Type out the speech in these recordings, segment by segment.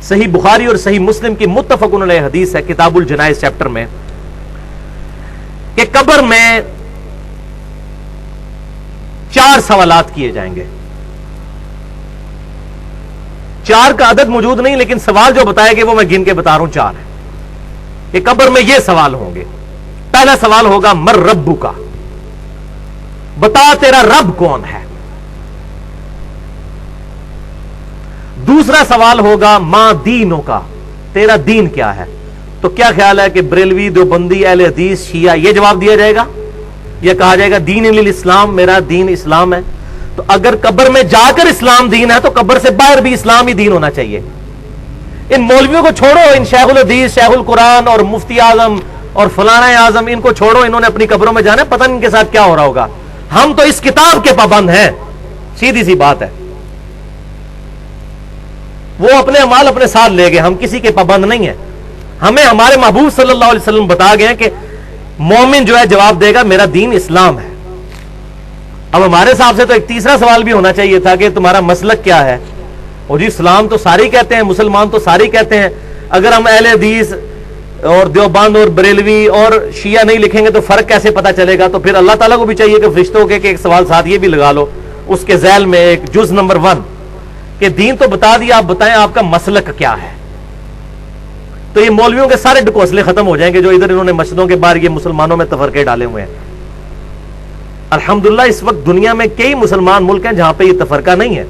صحیح بخاری اور صحیح مسلم کی متفق علیہ حدیث ہے کتاب الجنائز چیپٹر میں کہ قبر میں 4 سوالات کیے جائیں گے. 4 کا عدد موجود نہیں لیکن سوال جو بتائے گے وہ میں گن کے بتا رہا ہوں 4 ہے کہ قبر میں یہ سوال ہوں گے. پہلا سوال ہوگا مر ربو کا، بتا تیرا رب کون ہے. دوسرا سوال ہوگا ماں دینوں کا، تیرا دین کیا ہے. تو کیا خیال ہے کہ بریلوی، دیوبندی، اہل حدیث، شیعہ یہ جواب دیا جائے گا یا کہا جائے گا دین الاسلام، میرا دین اسلام ہے. تو اگر قبر میں جا کر اسلام دین ہے تو قبر سے باہر بھی اسلام ہی دین ہونا چاہیے. ان مولویوں کو چھوڑو، ان شیخ الحدیث، شیخ القرآن اور مفتی اعظم اور فلانا اعظم، ان کو چھوڑو، انہوں نے اپنی قبروں میں جانا ہے، پتہ نہیں ان کے ساتھ کیا ہو رہا ہوگا. ہم تو اس کتاب کے پابند ہیں، سیدھی سی بات ہے. وہ اپنے اعمال اپنے ساتھ لے گئے، ہم کسی کے پابند نہیں ہیں. ہمیں ہمارے محبوب صلی اللہ علیہ وسلم بتا گئے ہیں کہ مومن جو ہے جواب دے گا میرا دین اسلام ہے. اب ہمارے حساب سے تو ایک تیسرا سوال بھی ہونا چاہیے تھا کہ تمہارا مسلک کیا ہے. اور جی اسلام تو سارے کہتے ہیں، مسلمان تو سارے کہتے ہیں. اگر ہم اہل حدیث اور دیوبند اور بریلوی اور شیعہ نہیں لکھیں گے تو فرق کیسے پتا چلے گا. تو پھر اللہ تعالیٰ کو بھی چاہیے کہ فرشتوں کے ایک سوال ساتھ یہ بھی لگا لو اس کے ذیل میں ایک جز نمبر 1 کہ دین تو بتا دیا، آپ بتائیں آپ کا مسلک کیا ہے. تو یہ مولویوں کے سارے ڈکوسلے ختم ہو جائیں گے جو ادھر انہوں نے مسجدوں کے باہر یہ مسلمانوں میں تفرقے ڈالے ہوئے ہیں. الحمدللہ اس وقت دنیا میں کئی مسلمان ملک ہیں جہاں پہ یہ تفرقہ نہیں ہے.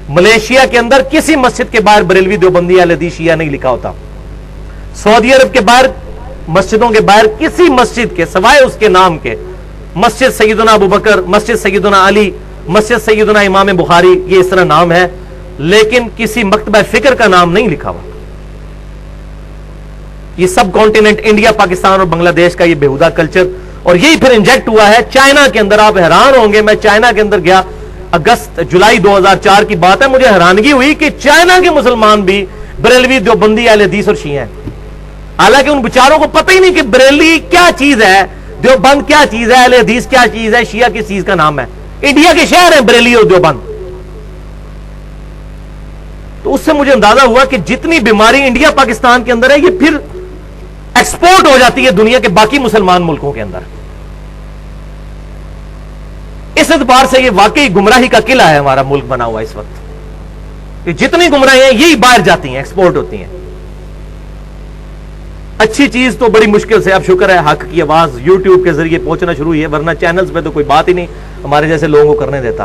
ملیشیا کے اندر کسی مسجد کے باہر بریلوی، دیوبندی، اہل حدیث، شیعہ نہیں لکھا ہوتا. سعودی عرب کے باہر مسجدوں کے باہر کسی مسجد کے سوائے اس کے نام کے مسجد سیدنا ابو بکر، مسجد سیدنا علی، مسجد سیدنا امام بخاری، یہ اس طرح نام ہے لیکن کسی مکتبہ فکر کا نام نہیں لکھا ہوا. یہ سب کانٹیننٹ انڈیا، پاکستان اور بنگلہ دیش کا یہ بےہودہ کلچر اور یہی پھر انجیکٹ ہوا ہے چائنا کے اندر. آپ حیران ہوں گے، میں چائنا کے اندر گیا جولائی 2004 کی بات ہے، مجھے حیرانگی ہوئی کہ چائنا کے مسلمان بھی بریلوی، دیوبندی، اہل حدیث اور شیعہ ہیں. حالانکہ ان بیچاروں کو پتہ ہی نہیں کہ بریلوی کیا چیز ہے، دیوبند کیا چیز ہے، اہل حدیث کیا چیز ہے، شیعہ کس چیز کا نام ہے. انڈیا کے شہر ہیں بریلی اور دیوبند. تو اس سے مجھے اندازہ ہوا کہ جتنی بیماری انڈیا پاکستان کے اندر ہے یہ پھر ایکسپورٹ ہو جاتی ہے دنیا کے باقی مسلمان ملکوں کے اندر. اس اعتبار سے یہ واقعی گمراہی کا قلعہ ہے ہمارا ملک بنا ہوا اس وقت. جتنی گمراہی ہیں یہی باہر جاتی ہیں، ایکسپورٹ ہوتی ہیں. اچھی چیز تو بڑی مشکل سے، اب شکر ہے حق کی آواز یوٹیوب کے ذریعے پہنچنا شروع ہوئی ہے، ورنہ چینلز پہ تو کوئی بات ہی نہیں ہمارے جیسے لوگوں کو کرنے دیتا.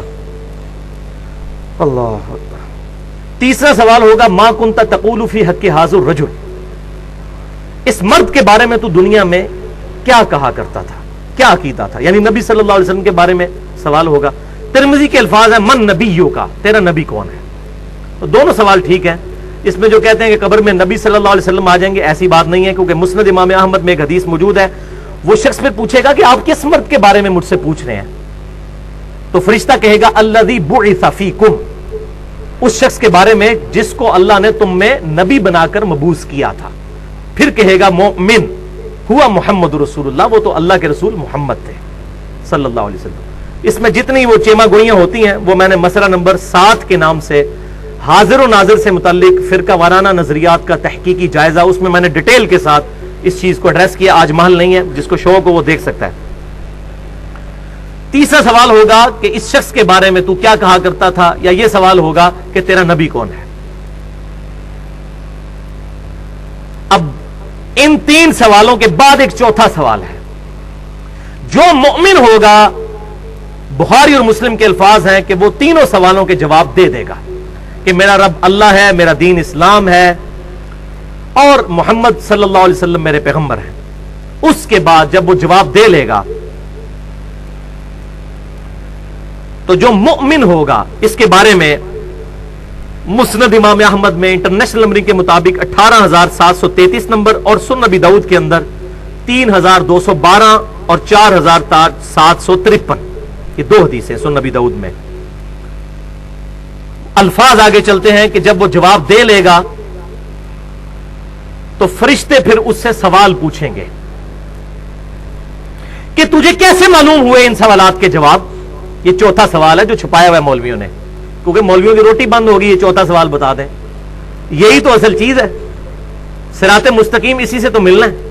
اللہ. تیسرا سوال ہوگا ما کنت تقول فی حق ھذا الرجل، اس مرد کے بارے میں تو دنیا میں کیا کہا کرتا تھا، کیا عقیدہ تھا. یعنی نبی صلی اللہ علیہ وسلم کے بارے میں سوال ہوگا. ترمذی کے الفاظ ہیں من نبیوں کا، تیرا نبی کون ہے. تو دونوں سوال ٹھیک ہیں. اس میں جو کہتے ہیں کہ قبر میں نبی صلی اللہ علیہ وسلم آ جائیں گے، ایسی بات نہیں ہے، کیونکہ مسند امام احمد میں ایک حدیث موجود ہے. وہ شخص پھر پوچھے گا کہ آپ کس مرد کے بارے میں مجھ سے پوچھ رہے ہیں. تو فرشتہ کہے گا الذی بعث فیکم، اس شخص کے بارے میں جس کو اللہ نے تم میں نبی بنا کر مبعوث کیا تھا. پھر کہے گا مومن ہوا محمد رسول اللہ، وہ تو اللہ کے رسول محمد تھے صلی اللہ علیہ وسلم. اس میں جتنی وہ چیما گوئیاں ہوتی ہیں وہ میں نے مسئلہ نمبر 7 کے نام سے حاضر و ناظر سے متعلق فرقہ وارانہ نظریات کا تحقیقی جائزہ، اس میں نے ڈیٹیل کے ساتھ اس چیز کو ایڈریس کیا. آج محل نہیں ہے، جس کو شوق ہو وہ دیکھ سکتا ہے. تیسرا سوال ہوگا کہ اس شخص کے بارے میں تو کیا کہا کرتا تھا، یا یہ سوال ہوگا کہ تیرا نبی کون ہے. اب ان 3 سوالوں کے بعد ایک چوتھا سوال ہے. جو مؤمن ہوگا، بخاری اور مسلم کے الفاظ ہیں کہ وہ تینوں سوالوں کے جواب دے دے گا کہ میرا رب اللہ ہے، میرا دین اسلام ہے اور محمد صلی اللہ علیہ وسلم میرے پیغمبر ہیں. اس کے بعد جب وہ جواب دے لے گا تو جو مؤمن ہوگا، اس کے بارے میں مسند امام احمد میں انٹرنیشنل نمبرنگ کے مطابق 18,733 نمبر اور سنن نبی داؤد کے اندر 3,212 اور 4,753، یہ 2 حدیثیں سنن نبی داؤد میں. الفاظ آگے چلتے ہیں کہ جب وہ جواب دے لے گا تو فرشتے پھر اس سے سوال پوچھیں گے کہ تجھے کیسے معلوم ہوئے ان سوالات کے جواب. یہ چوتھا سوال ہے جو چھپایا ہوا ہے مولویوں نے، کیونکہ مولویوں کی روٹی بند ہوگی. یہ چوتھا سوال بتا دیں یہی تو اصل چیز ہے، صراط مستقیم اسی سے تو ملنا ہے۔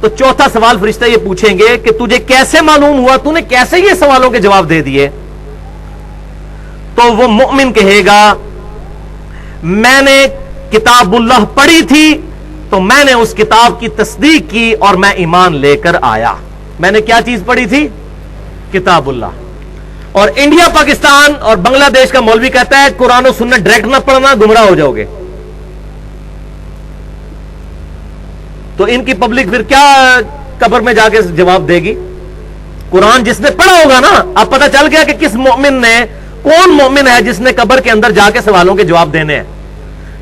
تو چوتھا سوال فرشتہ یہ پوچھیں گے کہ تجھے کیسے معلوم ہوا، تو نے کیسے یہ سوالوں کے جواب دے دیے؟ تو وہ مومن کہے گا میں نے کتاب اللہ پڑھی تھی تو میں نے اس کتاب کی تصدیق کی اور میں ایمان لے کر آیا۔ میں نے کیا چیز پڑھی تھی؟ کتاب اللہ۔ اور انڈیا، پاکستان اور بنگلہ دیش کا مولوی کہتا ہے قرآن و سنت ڈائریکٹ نہ پڑھنا، گمراہ ہو جاؤ گے۔ تو ان کی پبلک پھر کیا قبر میں جا کے جواب دے گی؟ قرآن جس نے پڑھا ہوگا نا، اب پتہ چل گیا کہ کس مومن نے، کون مومن ہے جس نے قبر کے اندر جا کے سوالوں کے جواب دینے ہیں،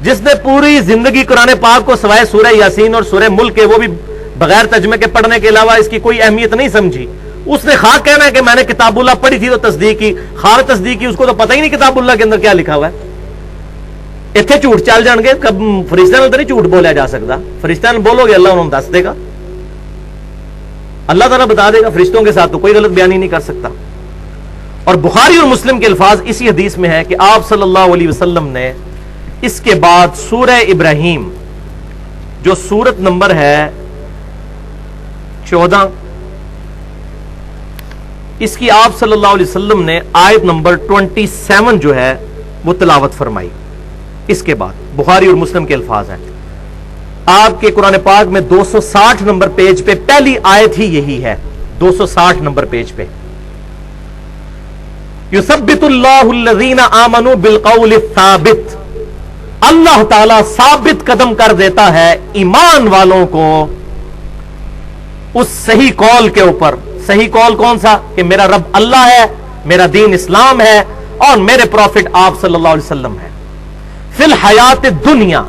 جس نے پوری زندگی قرآن پاک کو سوائے سورہ یاسین اور سورہ ملک کے، وہ بھی بغیر ترجمے کے پڑھنے کے علاوہ اس کی کوئی اہمیت نہیں سمجھی۔ اس نے خواہ کہنا ہے کہ میں نے کتاب اللہ پڑھی تھی تو تصدیق کی، خواہ تصدیق کی، اس کو تو پتہ ہی نہیں کتاب اللہ کے اندر کیا لکھا ہوا ہے۔ اتنے جھوٹ چل جان گے، کب فرشتہ نے تو نہیں جھوٹ بولیا جا سکتا، فرشتہ نے بولو گے اللہ انہوں دس دے گا، اللہ تعالیٰ بتا دے گا۔ فرشتوں کے ساتھ تو کوئی غلط بیانی نہیں کر سکتا۔ اور بخاری اور مسلم کے الفاظ اسی حدیث میں ہے کہ آپ صلی اللہ علیہ وسلم نے اس کے بعد سورہ ابراہیم جو سورت نمبر ہے 14، اس کی آپ صلی اللہ علیہ وسلم نے آیت نمبر 27 جو ہے وہ تلاوت فرمائی۔ اس کے بعد بخاری اور مسلم کے الفاظ ہیں، آپ کے قرآن پاک میں 260 نمبر پیج پہ پہلی آیت ہی یہی ہے، 260 نمبر پیج پہ، یثبت اللہ الذین آمنوا بالقول الثابت، اللہ تعالیٰ ثابت قدم کر دیتا ہے ایمان والوں کو اس صحیح قول کے اوپر۔ صحیح قول کون سا؟ کہ میرا رب اللہ ہے، میرا دین اسلام ہے، اور میرے پروفٹ آپ صلی اللہ علیہ وسلم ہے۔ فی الحیات دنیا،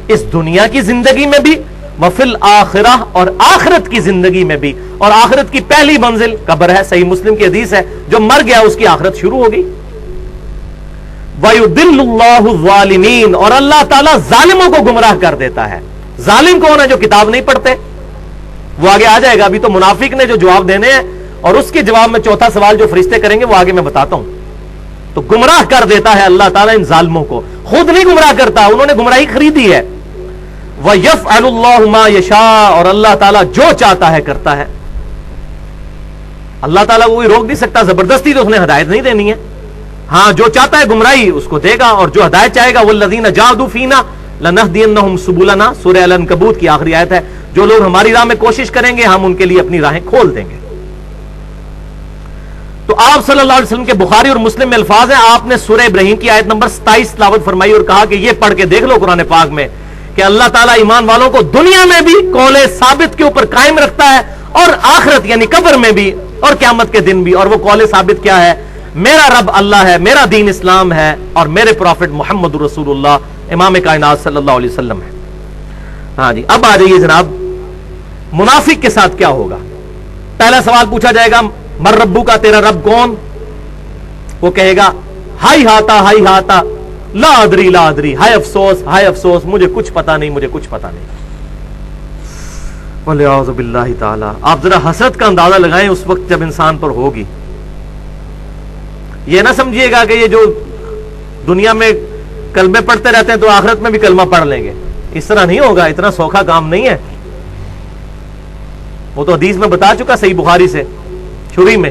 اس دنیا کی زندگی میں بھی، وفی الآخرہ، اور آخرت کی زندگی میں بھی۔ اور آخرت کی پہلی منزل قبر ہے، صحیح مسلم کی حدیث ہے، جو مر گیا اس کی آخرت شروع ہوگی۔ وَيُضِلُّ اللَّهُ الظَّالِمِينَ، اور اللہ تعالیٰ ظالموں کو گمراہ کر دیتا ہے۔ ظالم کون ہے؟ جو کتاب نہیں پڑھتے، وہ آگے آ جائے گا۔ ابھی تو منافق نے جو جواب دینے ہیں، اور اس کے جواب میں چوتھا سوال جو فرشتے کریں گے وہ آگے میں بتاتا ہوں۔ تو گمراہ کر دیتا ہے اللہ تعالیٰ ان ظالموں کو، خود نہیں گمراہ کرتا، انہوں نے گمراہی خریدی ہے۔ وَيَفْعَلُ اللَّهُ مَا يَشَاءُ، اور اللہ تعالیٰ جو چاہتا ہے کرتا ہے۔ اللہ تعالیٰ کوئی روک نہیں سکتا، زبردستی تو اس نے ہدایت نہیں دینی ہے۔ ہاں جو چاہتا ہے گمراہی اس کو دے گا، اور جو ہدایت چاہے گا وَالَّذِينَ جَاهَدُوا فِينَا لَنَهْدِيَنَّهُمْ سُبُلَنَا، سورہ العنکبوت کی آخری آیت ہے۔ جو لوگ ہماری راہ میں کوشش کریں گے ہم ان کے لیے اپنی راہیں کھول دیں گے۔ تو آپ صلی اللہ علیہ وسلم کے بخاری اور مسلم میں الفاظ ہیں، آپ نے سورہ ابراہیم کی آیت نمبر 27 تلاوت فرمائی اور کہا کہ یہ پڑھ کے دیکھ لو قرآن پاک میں کہ اللہ تعالیٰ ایمان والوں کو دنیا میں بھی قول ثابت کے اوپر قائم رکھتا ہے، اور آخرت یعنی قبر میں بھی، اور قیامت کے دن بھی۔ اور وہ قول ثابت کیا ہے؟ میرا رب اللہ ہے، میرا دین اسلام ہے، اور میرے پروفٹ محمد رسول اللہ امام کائنات صلی اللہ علیہ وسلم ہے۔ ہاں جی، اب آ جائیے جناب، منافق کے ساتھ کیا ہوگا؟ پہلا سوال پوچھا جائے گا مر ربو کا، تیرا رب کون؟ وہ کہے گا ہائی ہاتا ہائی ہاتا، لا ادری لا ادری، ہائے افسوس ہائے افسوس، مجھے کچھ پتا نہیں، مجھے کچھ پتا نہیں۔ وَلِعَوْذُ بِاللَّهِ تعالی۔ آپ ذرا حسرت کا اندازہ لگائیں اس وقت جب انسان پر ہوگی۔ یہ نہ سمجھیے گا کہ یہ جو دنیا میں کلمے پڑھتے رہتے ہیں تو آخرت میں بھی کلمہ پڑھ لیں گے، اس طرح نہیں ہوگا، اتنا سوکھا کام نہیں ہے۔ وہ تو حدیث میں بتا چکا صحیح بخاری سے شروع میں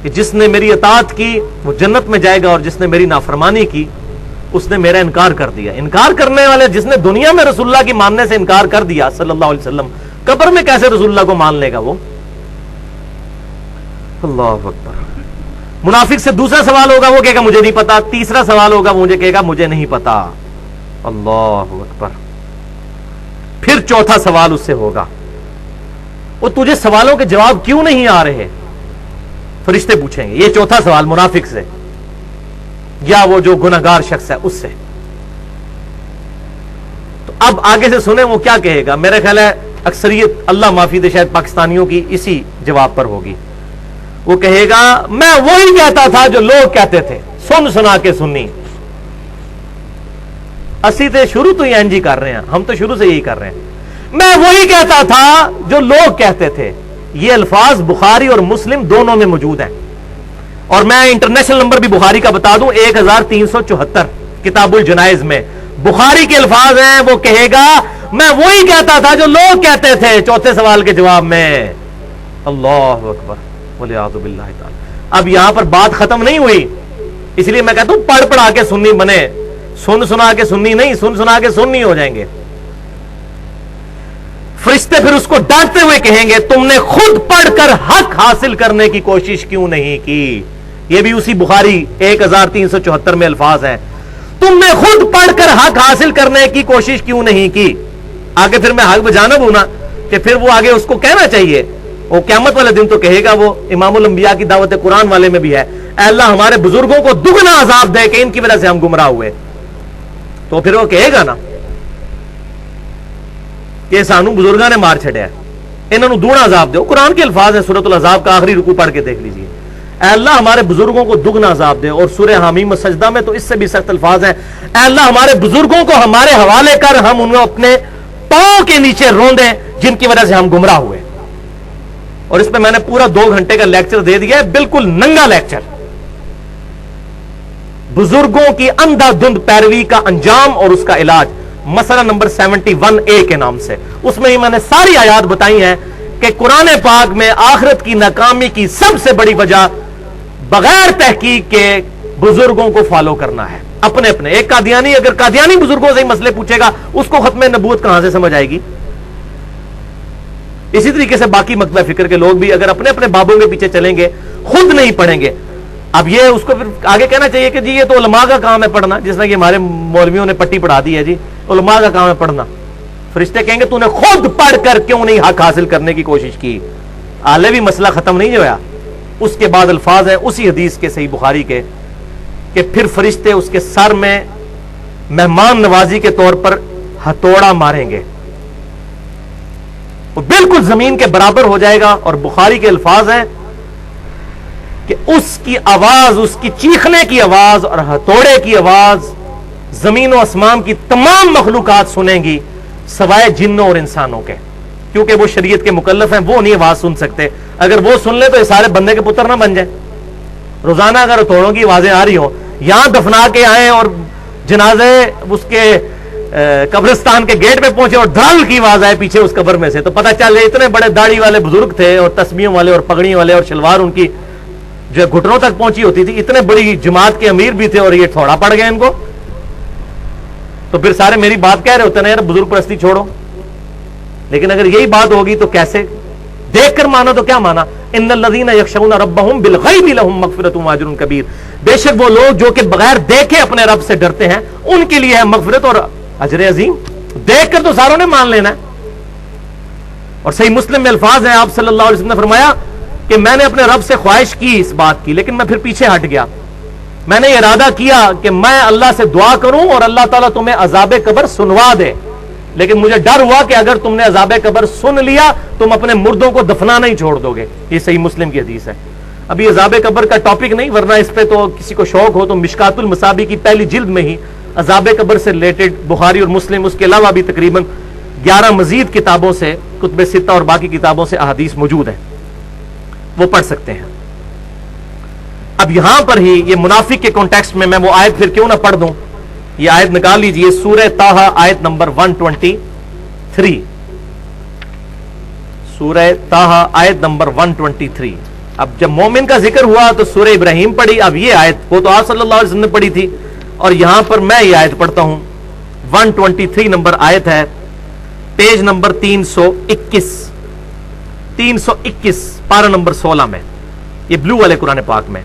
کہ جس نے میری اطاعت کی وہ جنت میں جائے گا، اور جس نے میری نافرمانی کی اس نے میرا انکار کر دیا۔ انکار کرنے والے، جس نے دنیا میں رسول اللہ کی ماننے سے انکار کر دیا صلی اللہ علیہ وسلم، قبر میں کیسے رسول اللہ کو مان لے گا وہ؟ اللہ اکبر۔ منافق سے دوسرا سوال ہوگا، وہ کہے گا مجھے نہیں پتا۔ تیسرا سوال ہوگا، مجھے کہے گا مجھے نہیں پتا۔ اللہ اکبر۔ پھر چوتھا سوال اس سے ہوگا، وہ تجھے سوالوں کے جواب کیوں نہیں آ رہے؟ فرشتے پوچھیں گے یہ چوتھا سوال منافق سے، یا وہ جو گناہگار شخص ہے اس سے۔ تو اب آگے سے سنیں وہ کیا کہے گا۔ میرا خیال ہے اکثریت اللہ معافی دے شاید پاکستانیوں کی اسی جواب پر ہوگی۔ وہ کہے گا میں وہی کہتا تھا جو لوگ کہتے تھے، سن سنا کے سنی۔ اسی تے شروع تو ہی انجی کر رہے ہیں، ہم تو شروع سے یہی کر رہے ہیں۔ میں وہی کہتا تھا جو لوگ کہتے تھے۔ یہ الفاظ بخاری اور مسلم دونوں میں موجود ہیں، اور میں انٹرنیشنل نمبر بھی بخاری کا بتا دوں 1374، کتاب الجنائز میں بخاری کے الفاظ ہیں، وہ کہے گا میں وہی کہتا تھا جو لوگ کہتے تھے چوتھے سوال کے جواب میں۔ اللہ اکبر والعیاذ باللہ تعالی۔ اب یہاں پر بات ختم نہیں ہوئی، اس لیے میں کہتا ہوں پڑھ پڑھا کے سنی بنے، سن سنا کے سنی نہیں، سن سنا کے سنی ہو جائیں گے۔ فرشتے پھر اس کو ڈانٹتے ہوئے کہیں گے تم نے خود پڑھ کر حق حاصل کرنے کی کوشش کیوں نہیں کی؟ یہ بھی اسی بخاری 1374 میں الفاظ ہیں، تم نے خود پڑھ کر حق حاصل کرنے کی کوشش کیوں نہیں کی؟ آگے پھر میں حق بجانب ہوں نا کہ پھر وہ آگے اس کو کہنا چاہیے، وہ قیامت والے دن تو کہے گا، وہ امام الانبیاء کی دعوت قرآن والے میں بھی ہے، اے اللہ ہمارے بزرگوں کو دگنا عذاب دے کہ ان کی وجہ سے ہم گمراہ ہوئے۔ تو پھر وہ کہے گا نا کہ سانو بزرگاں نے مار چھڑیا، انہوں نے دگنا عذاب دو۔ قرآن کے الفاظ ہیں، سورۃ العذاب کا آخری رکوع پڑھ کے دیکھ لیجئے، اے اللہ ہمارے بزرگوں کو دگنا عذاب دے۔ اور سورہ حامیم و سجدہ میں تو اس سے بھی سخت الفاظ ہیں، اے اللہ ہمارے بزرگوں کو ہمارے حوالے کر، ہم انہیں اپنے پاؤں کے نیچے روندیں جن کی وجہ سے ہم گمراہ ہوئے۔ اور اس پہ میں نے پورا 2 گھنٹے کا لیکچر دے دیا ہے، بالکل ننگا لیکچر، بزرگوں کی اندھا دھند پیروی کا انجام اور اس کا علاج، مسئلہ نمبر 71A کے نام سے۔ اس میں ہی میں نے ساری آیات بتائی ہیں کہ قرآن پاک میں آخرت کی ناکامی کی سب سے بڑی وجہ بغیر تحقیق کے بزرگوں کو فالو کرنا ہے، اپنے اپنے۔ ایک قادیانی اگر قادیانی بزرگوں سے ہی مسئلے پوچھے گا، اس کو ختم نبوت کہاں سے سمجھ آئے گی؟ اسی طریقے سے باقی مکتبہ فکر کے لوگ بھی اگر اپنے اپنے بابوں کے پیچھے چلیں گے، خود نہیں پڑھیں گے، اب یہ اس کو پھر آگے کہنا چاہیے کہ جی یہ تو علماء کا کام ہے پڑھنا، جس طرح کہ ہمارے مولویوں نے پٹی پڑھا دی ہے، جی علماء کا کام ہے پڑھنا۔ فرشتے کہیں گے تو نے خود پڑھ کر کیوں نہیں حق حاصل کرنے کی کوشش کی؟ آلے بھی مسئلہ ختم نہیں ہوا۔ اس کے بعد الفاظ ہیں اسی حدیث کے صحیح بخاری کے کہ پھر فرشتے اس کے سر میں مہمان نوازی کے طور پر ہتھوڑا ماریں گے، وہ بالکل زمین کے برابر ہو جائے گا۔ اور بخاری کے الفاظ ہیں کہ اس کی آواز، اس کی چیخنے کی آواز اور ہتھوڑے کی آواز زمین و آسمان کی تمام مخلوقات سنیں گی سوائے جنوں اور انسانوں کے، کیونکہ وہ شریعت کے مکلف ہیں، وہ نہیں آواز سن سکتے۔ اگر وہ سن لے تو یہ سارے بندے کے پتر نہ بن جائیں۔ روزانہ اگر ہتھوڑوں کی آوازیں آ رہی ہوں، یہاں دفنا کے آئیں اور جنازے اس کے قبرستان کے گیٹ پہ پہنچے اور دھڑل کی آواز آئے پیچھے اس قبر میں سے، تو پتہ چل جائے اتنے بڑے داڑھی والے بزرگ تھے اور تسبیحوں والے اور پگڑیوں والے اور شلوار ان کی جو گھٹنوں تک پہنچی ہوتی تھی، اتنے بڑی جماعت کے امیر بھی تھے اور یہ تھوڑا پڑ گئے ان کو، تو پھر سارے میری بات کہہ رہے ہوتے ہیں یار بزرگ پرستی چھوڑو۔ لیکن اگر یہی بات ہوگی تو کیسے؟ دیکھ کر مانا تو کیا مانا؟ ان الذین یخشون ربہم بالغیب لہم مغفرۃ واجر کبیر، بے شک وہ لوگ جو کہ بغیر دیکھے اپنے رب سے ڈرتے ہیں ان کے لیے ہے مغفرت اور اجر عظیم۔ دیکھ کر تو ساروں نے مان لینا ہے۔ اور صحیح مسلم میں الفاظ ہیں، آپ صلی اللہ علیہ وسلم نے فرمایا کہ میں نے اپنے رب سے خواہش کی اس بات کی، لیکن میں پھر پیچھے ہٹ گیا۔ میں نے ارادہ کیا کہ میں اللہ سے دعا کروں اور اللہ تعالیٰ تمہیں عذاب قبر سنوا دے، لیکن مجھے ڈر ہوا کہ اگر تم نے عذاب قبر سن لیا تم اپنے مردوں کو دفنانا ہی چھوڑ دو گے۔ یہ صحیح مسلم کی حدیث ہے۔ ابھی عذاب قبر کا ٹاپک نہیں، ورنہ اس پہ تو کسی کو شوق ہو تو مشکات المصابیح کی پہلی جلد میں ہی عذاب قبر سے ریلیٹڈ بخاری اور مسلم، اس کے علاوہ بھی تقریباً 11 مزید کتابوں سے، کتب ستہ اور باقی کتابوں سے احادیث موجود ہیں، وہ پڑھ سکتے ہیں۔ اب یہاں پر ہی یہ منافق کے کانٹیکسٹ میں وہ آیت پھر کیوں نہ پڑھ دوں، یہ آیت نکال لیجئے، سورہ طٰہٰ آیت نمبر 123، سورہ طٰہٰ آیت نمبر 123۔ اب جب مومن کا ذکر ہوا تو سورہ ابراہیم پڑھی، اب یہ آیت وہ تو آپ صلی اللہ علیہ وسلم نے پڑھی تھی، اور یہاں پر میں یہ آیت پڑھتا ہوں۔ 123 نمبر آیت ہے، پیج نمبر 321 پارہ نمبر 16 میں، یہ بلو والے قرآن پاک میں،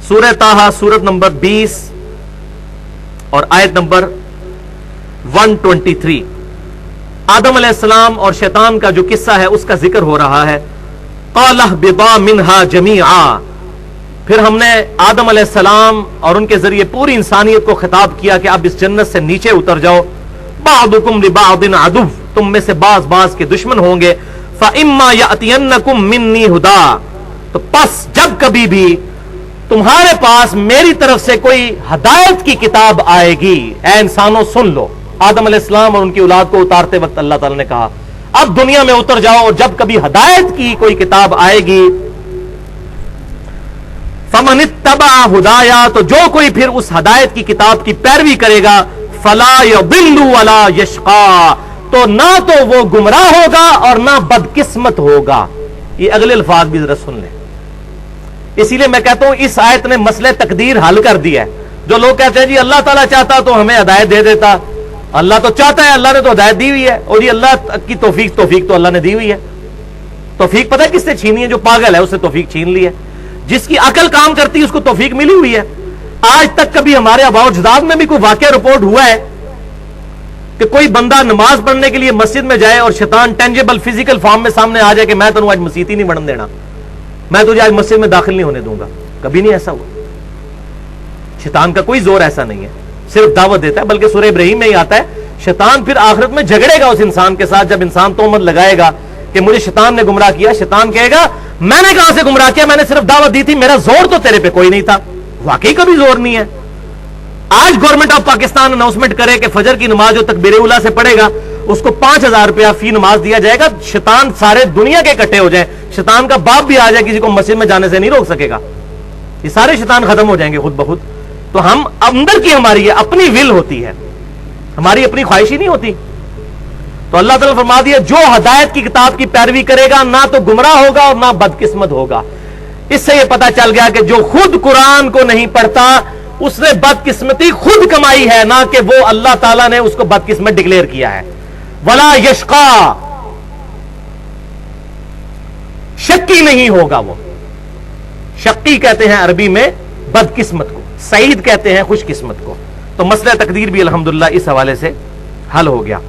سورہ طٰہٰ سورت نمبر 20 اور آیت نمبر 123۔ آدم علیہ السلام اور شیطان کا جو قصہ ہے اس کا ذکر ہو رہا ہے۔ قَالَ اهْبِطَا مِنْهَا جَمِيعًا، پھر ہم نے آدم علیہ السلام اور ان کے ذریعے پوری انسانیت کو خطاب کیا کہ اب اس جنت سے نیچے اتر جاؤ۔ بَعْضُكُمْ لِبَعْضٍ عَدُوٌّ، تم میں سے بعض کے دشمن ہوں گے۔ فَإِمَّا يَأْتِيَنَّكُمْ مِنِّي هُدًى، تو پس جب کبھی بھی تمہارے پاس میری طرف سے کوئی ہدایت کی کتاب آئے گی، اے انسانوں سن لو۔ آدم علیہ السلام اور ان کی اولاد کو اتارتے وقت اللہ تعالیٰ نے کہا اب دنیا میں اتر جاؤ، اور جب کبھی ہدایت کی کوئی کتاب آئے گی، فمن اتبع ہدایا، تو جو کوئی پھر اس ہدایت کی کتاب کی پیروی کرے گا، فلا یضل ولا یشقا، تو نہ تو وہ گمراہ ہوگا اور نہ بدقسمت ہوگا۔ یہ اگلے الفاظ بھی ذرا سن لیں۔ اسی لیے میں کہتا ہوں اس آیت نے مسئلہ تقدیر حل کر دیا ہے۔ جو لوگ کہتے ہیں جی اللہ تعالیٰ چاہتا تو ہمیں ہدایت دے دیتا، اللہ تو چاہتا ہے، اللہ نے تو ہدایت دی ہوئی ہے، اور یہ اللہ کی توفیق تو اللہ نے دی ہوئی ہے۔ توفیق پتہ ہے کس سے چھینی ہے؟ جو پاگل ہے اس سے توفیق چھین لی ہے۔ جس کی عقل کام کرتی ہے اس کو توفیق ملی ہوئی ہے۔ آج تک کبھی ہمارے آباء و اجداد میں بھی کوئی واقعہ رپورٹ ہوا ہے کہ کوئی بندہ نماز پڑھنے کے لیے مسجد میں جائے اور شیطان ٹینجیبل فزیکل فارم میں سامنے آ جائے کہ میں تنوں آج مسجد ہی نہیں بڑھن دینا، میں تجھے آج مسجد میں داخل نہیں ہونے دوں گا؟ کبھی نہیں ایسا ہوا۔ شیطان کا کوئی زور ایسا نہیں ہے، صرف دعوت دیتا ہے۔ بلکہ سورہ ابراہیم میں ہی آتا ہے شیطان پھر آخرت میں جھگڑے گا اس انسان کے ساتھ۔ جب انسان تہمت لگائے گا کہ مجھے شیطان نے گمراہ کیا، شیطان کہے گا میں نے کہاں سے گمراہ کیا، میں نے صرف دعوت دی تھی، میرا زور تو تیرے پہ کوئی نہیں تھا۔ واقعی کبھی زور نہیں ہے۔ آج گورنمنٹ آف پاکستان اناؤنسمنٹ کرے کہ فجر کی نماز جو تکبیر اولیٰ سے پڑھے گا اس کو 5,000 روپیہ فی نماز دیا جائے گا، شیطان سارے دنیا کے اکٹھے ہو جائیں، شیطان کا باپ بھی آ جائے، کسی کو مسجد میں جانے سے نہیں روک سکے گا، یہ سارے شیطان ختم ہو جائیں گے خود بخود۔ تو ہم اندر کی ہماری اپنی ول ہوتی ہے، ہماری اپنی خواہشی نہیں ہوتی۔ تو اللہ تعالیٰ فرما دیا جو ہدایت کی کتاب کی پیروی کرے گا نہ تو گمراہ ہوگا اور نہ بدقسمت ہوگا۔ اس سے یہ پتا چل گیا کہ جو خود قرآن کو نہیں پڑھتا اس نے بدقسمتی خود کمائی ہے، نہ کہ وہ اللہ تعالیٰ نے اس کو بدقسمت ڈکلیئر کیا ہے۔ ولا یشقا، شکی نہیں ہوگا وہ۔ شقی کہتے ہیں عربی میں بدقسمت کو، سعید کہتے ہیں خوش قسمت کو۔ تو مسئلہ تقدیر بھی الحمدللہ اس حوالے سے حل ہو گیا۔